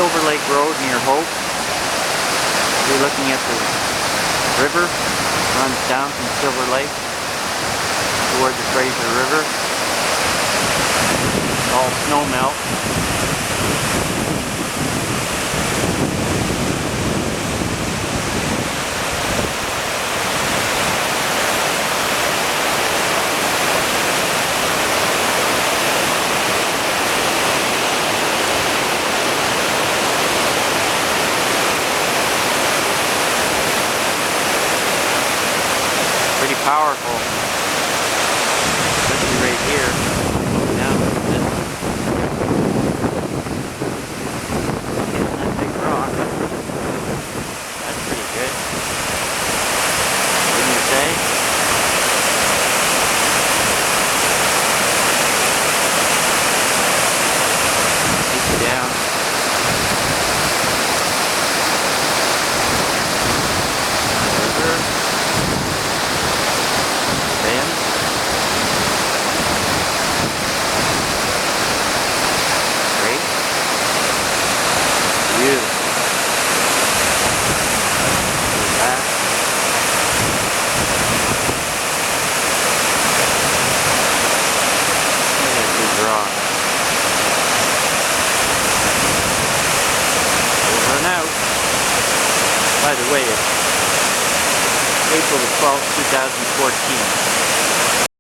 Silver Lake Road near Hope. You're looking at the river. It runs down from Silver Lake toward the Fraser River. It's all snow melt. Pretty powerful, especially right here. Down a little bit. Hitting that big rock. That's pretty good. Wouldn't you say? Keep it down. River. Over and out. By the way, it's April the 12th, 2014.